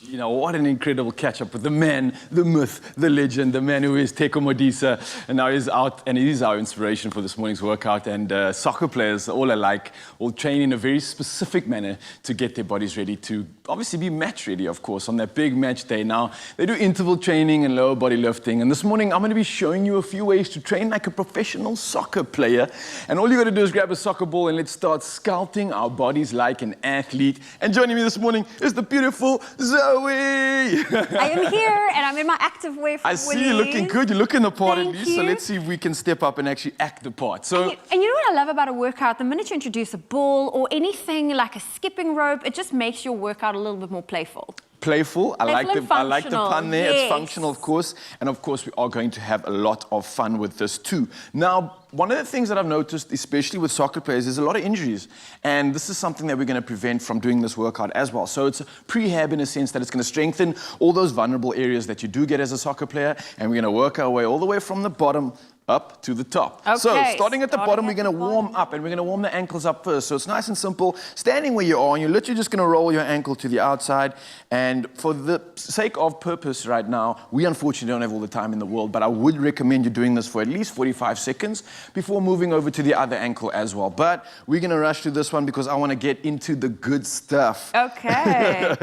You know, what an incredible catch-up with the man, the myth, the legend, the man who is Teko Modisa, and now he's out, and he is our inspiration for this morning's workout. And soccer players, all alike, will train in a very specific manner to get their bodies ready to obviously be match ready, of course, on that big match day. Now, they do interval training and lower body lifting, and this morning I'm going to be showing you a few ways to train like a professional soccer player. And all you got to do is grab a soccer ball and let's start sculpting our bodies like an athlete. And joining me this morning is the beautiful Zoe. I am here and I'm in my active way for I see you looking good. You're looking the part at least. you. So let's see if we can step up and actually act the part. So, and you know what I love about a workout? The minute you introduce a ball or anything like a skipping rope, it just makes your workout a little bit more playful. Playful. I like the pun there. Yes. It's functional, of course. And of course, we are going to have a lot of fun with this too. Now, one of the things that I've noticed, especially with soccer players, is a lot of injuries. And this is something that we're going to prevent from doing this workout as well. So it's a prehab in a sense that it's going to strengthen all those vulnerable areas that you do get as a soccer player. And we're going to work our way all the way from the bottom up to the top. Okay, so starting at the bottom, we're going to warm up, and we're going to warm the ankles up first. So it's nice and simple. Standing where you are, and you're literally just going to roll your ankle to the outside. And for the sake of purpose right now, we unfortunately don't have all the time in the world, but I would recommend you doing this for at least 45 seconds before moving over to the other ankle as well. But we're going to rush to this one because I want to get into the good stuff. Okay.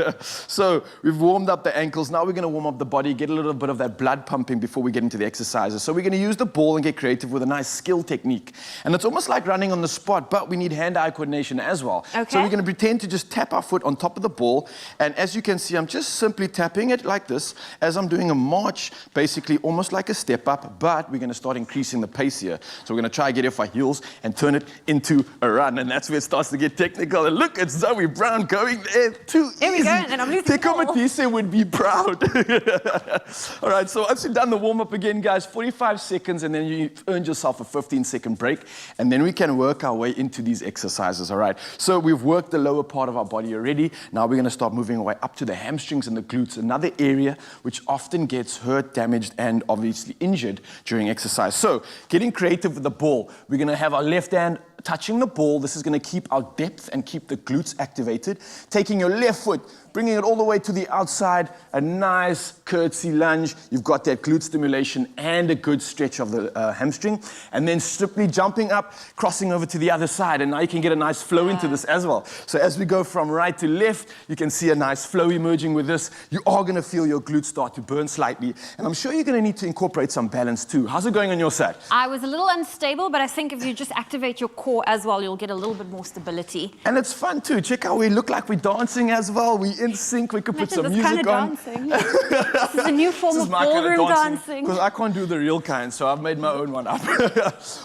So we've warmed up the ankles. Now we're going to warm up the body, get a little bit of that blood pumping before we get into the exercises. So we're going to use the ball and get creative with a nice skill technique. And it's almost like running on the spot, but we need hand-eye coordination as well. Okay. So we're going to pretend to just tap our foot on top of the ball. And as you can see, I'm just simply tapping it like this as I'm doing a march, basically almost like a step up, but we're going to start increasing the pace here. So we're going to try to get off our heels and turn it into a run. And that's where it starts to get technical. And look, it's Zoe Brown going there. Too easy. Here we go, and I'm losing the ball. Teko Modisa would be proud. All right, so once you've done the warm-up again, guys, 45 seconds, and then you've earned yourself a 15-second break, and then we can work our way into these exercises, all right? So we've worked the lower part of our body already. Now we're going to start moving our way up to the hamstrings and the glutes, another area which often gets hurt, damaged, and obviously injured during exercise. So getting creative with the ball, we're going to have our left hand touching the ball. This is going to keep our depth and keep the glutes activated. Taking your left foot, bringing it all the way to the outside, a nice curtsy lunge. You've got that glute stimulation and a good stretch of the hamstring. And then simply jumping up, crossing over to the other side. And now you can get a nice flow into this as well. So as we go from right to left, you can see a nice flow emerging with this. You are going to feel your glutes start to burn slightly. And I'm sure you're going to need to incorporate some balance too. How's it going on your side? I was a little unstable, but I think if you just activate your core as well, you'll get a little bit more stability. And it's fun too. Check how we look like we're dancing as well. We in sync. We could put some music on. This is a new form of ballroom dancing. Because I can't do the real kind, so I've made my own one up.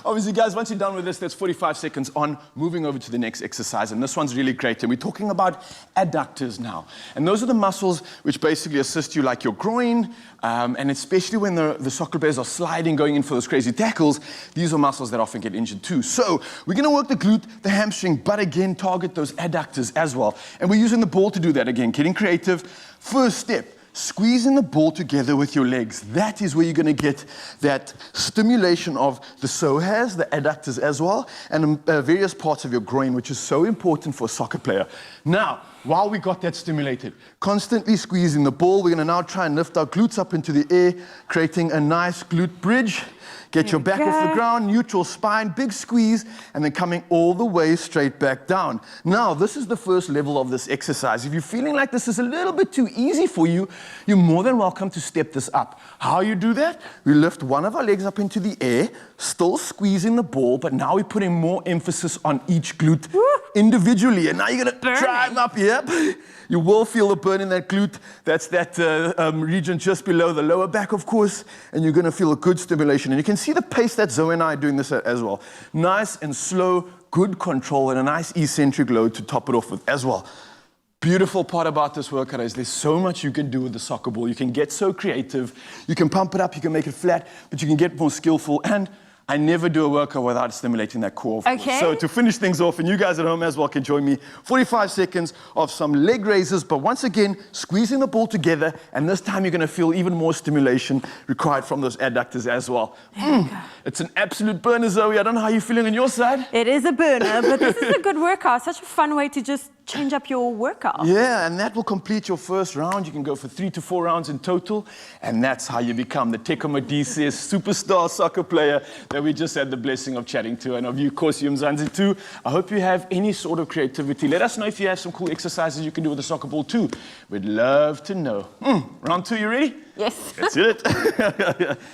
Obviously, guys, once you're done with this, that's 45 seconds on. Moving over to the next exercise, and this one's really great. And we're talking about adductors now. And those are the muscles which basically assist you, like your groin, and especially when the soccer players are sliding, going in for those crazy tackles, these are muscles that often get injured too. So we're going to work the glute, the hamstring, but again, target those adductors as well. And we're using the ball to do that again, getting creative. First step, squeezing the ball together with your legs. That is where you're going to get that stimulation of the psoas, the adductors as well, and various parts of your groin, which is so important for a soccer player. Now, while we got that stimulated, constantly squeezing the ball, we're going to now try and lift our glutes up into the air, creating a nice glute bridge. Get your back off the ground, neutral spine, big squeeze, and then coming all the way straight back down. Now, this is the first level of this exercise. If you're feeling like this is a little bit too easy for you, you're more than welcome to step this up. How you do that? We lift one of our legs up into the air, still squeezing the ball, but now we're putting more emphasis on each glute individually. And now you're going to drive up here. You will feel the burn in that glute. That's that region just below the lower back, of course, and you're going to feel a good stimulation. And you can see the pace that Zoe and I are doing this at as well. Nice and slow, good control, and a nice eccentric load to top it off with as well. Beautiful part about this workout is there's so much you can do with the soccer ball. You can get so creative. You can pump it up, you can make it flat, but you can get more skillful. And I never do a workout without stimulating that core, of course. So to finish things off, and you guys at home as well can join me, 45 seconds of some leg raises, but once again, squeezing the ball together, and this time you're going to feel even more stimulation required from those adductors as well. It's an absolute burner, Zoe. I don't know how you're feeling on your side. It is a burner, but this is a good workout. Such a fun way to just change up your workout. Yeah, and that will complete your first round. You can go for 3 to 4 rounds in total, and that's how you become the Teko Modise superstar soccer player that we just had the blessing of chatting to, and of you, Kosi Mzansi, too. I hope you have any sort of creativity. Let us know if you have some cool exercises you can do with a soccer ball, too. We'd love to know. Round 2, you ready? Yes. That's it.